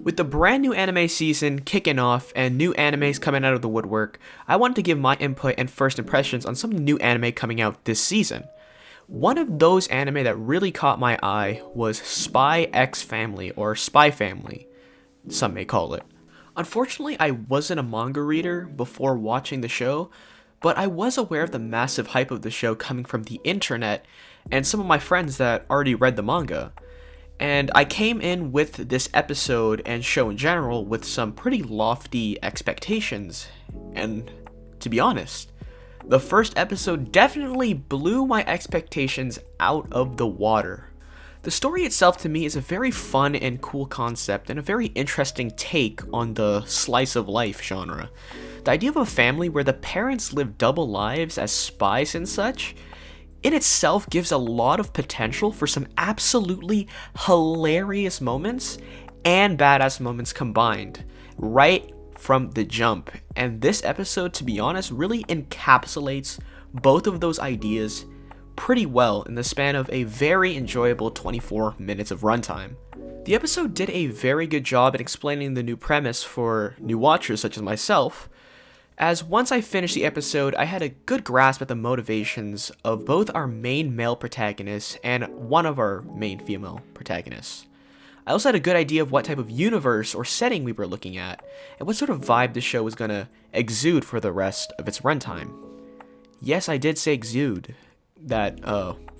With the brand new anime season kicking off and new animes coming out of the woodwork, I wanted to give my input and first impressions on some new anime coming out this season. One of those anime that really caught my eye was Spy X Family, or Spy Family, some may call it. Unfortunately, I wasn't a manga reader before watching the show, but I was aware of the massive hype of the show coming from the internet and some of my friends that already read the manga. And I came in with this episode and show in general with some pretty lofty expectations. And to be honest, the first episode definitely blew my expectations out of the water. The story itself to me is a very fun and cool concept and a very interesting take on the slice of life genre. The idea of a family where the parents live double lives as spies and such in itself gives a lot of potential for some absolutely hilarious moments and badass moments combined right from the jump. And this episode, to be honest, really encapsulates both of those ideas pretty well in the span of a very enjoyable 24 minutes of runtime. The episode did a very good job at explaining the new premise for new watchers such as myself, as once I finished the episode, I had a good grasp at the motivations of both our main male protagonists and one of our main female protagonists. I also had a good idea of what type of universe or setting we were looking at, and what sort of vibe the show was going to exude for the rest of its runtime. Yes, I did say exude. That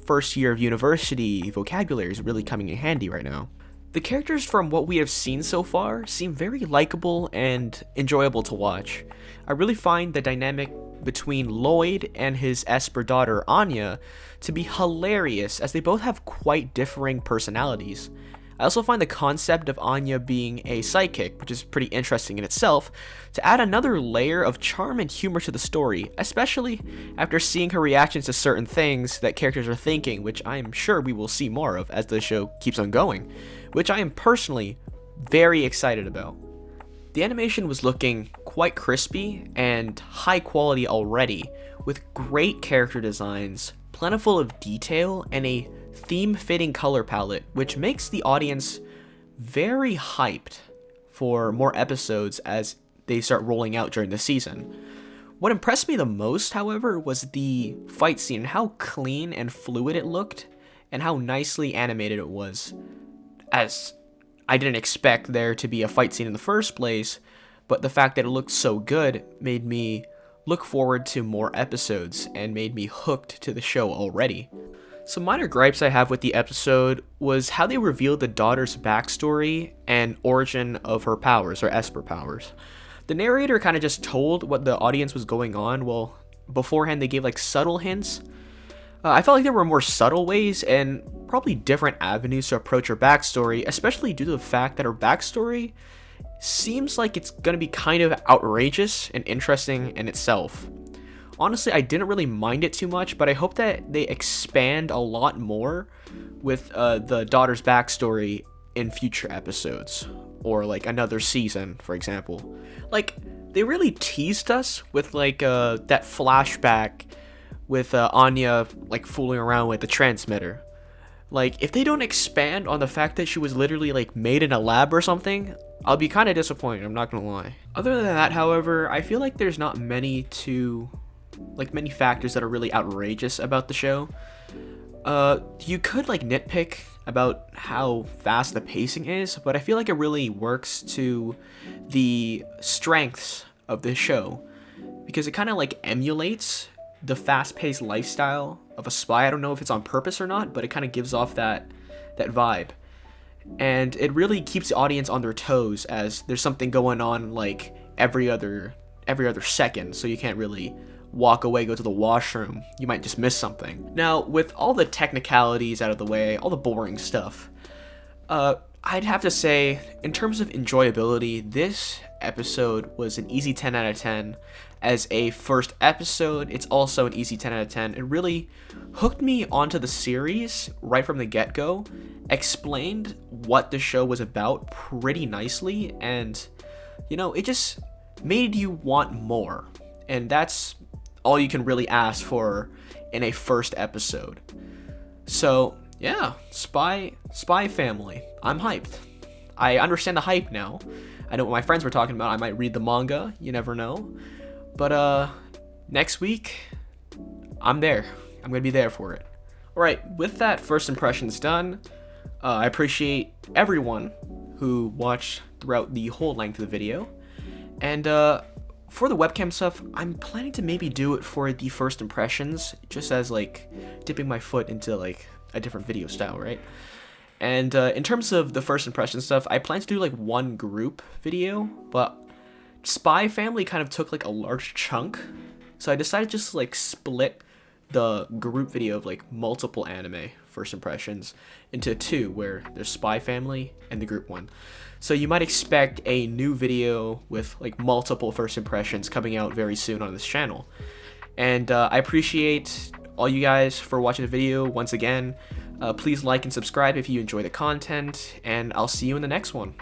first year of university vocabulary is really coming in handy right now. The characters from what we have seen so far seem very likable and enjoyable to watch. I really find the dynamic between Lloyd and his Esper daughter Anya to be hilarious, as they both have quite differing personalities. I also find the concept of Anya being a sidekick, which is pretty interesting in itself, to add another layer of charm and humor to the story, especially after seeing her reactions to certain things that characters are thinking, which I am sure we will see more of as the show keeps on going, which I am personally very excited about. The animation was looking quite crispy and high quality already, with great character designs, plentiful of detail, and a theme-fitting color palette, which makes the audience very hyped for more episodes as they start rolling out during the season. What impressed me the most, however, was the fight scene, how clean and fluid it looked, and how nicely animated it was, as I didn't expect there to be a fight scene in the first place, but the fact that it looked so good made me look forward to more episodes and made me hooked to the show already. Some minor gripes I have with the episode was how they revealed the daughter's backstory and origin of her powers, or Esper powers. The narrator kind of just told what the audience was going on, while beforehand they gave like subtle hints. I felt like there were more subtle ways and probably different avenues to approach her backstory, especially due to the fact that her backstory seems like it's going to be kind of outrageous and interesting in itself. Honestly, I didn't really mind it too much, but I hope that they expand a lot more with the daughter's backstory in future episodes, or like another season, for example. Like, they really teased us with like that flashback with Anya like fooling around with the transmitter. Like, if they don't expand on the fact that she was literally like made in a lab or something, I'll be kind of disappointed, I'm not gonna lie. Other than that, however, I feel like there's not many factors that are really outrageous about the show. You could like nitpick about how fast the pacing is, but I feel like it really works to the strengths of the show, because it kind of like emulates the fast-paced lifestyle of a spy. I don't know if it's on purpose or not, but it kind of gives off that vibe. And it really keeps the audience on their toes, as there's something going on like every other second, so you can't really walk away, go to the washroom. You might just miss something. Now, with all the technicalities out of the way, all the boring stuff, I'd have to say, in terms of enjoyability, this episode was an easy 10 out of 10. As a first episode, it's also an easy 10 out of 10. It really hooked me onto the series right from the get-go, explained what the show was about pretty nicely, and, you know, it just made you want more. And that's all you can really ask for in a first episode. So, yeah, Spy Family. I'm hyped. I understand the hype now. I know what my friends were talking about. I might read the manga. You never know. But next week, I'm there. I'm gonna be there for it. All right. With that first impressions done, I appreciate everyone who watched throughout the whole length of the video. And for the webcam stuff, I'm planning to maybe do it for the first impressions, just as like dipping my foot into like a different video style, right? And in terms of the first impression stuff, I plan to do like one group video, but Spy Family kind of took like a large chunk, so I decided just like split the group video of like multiple anime first impressions into two, where there's Spy Family and the group one. So you might expect a new video with like multiple first impressions coming out very soon on this channel. And I appreciate all you guys for watching the video once again. Please like and subscribe if you enjoy the content, and I'll see you in the next one.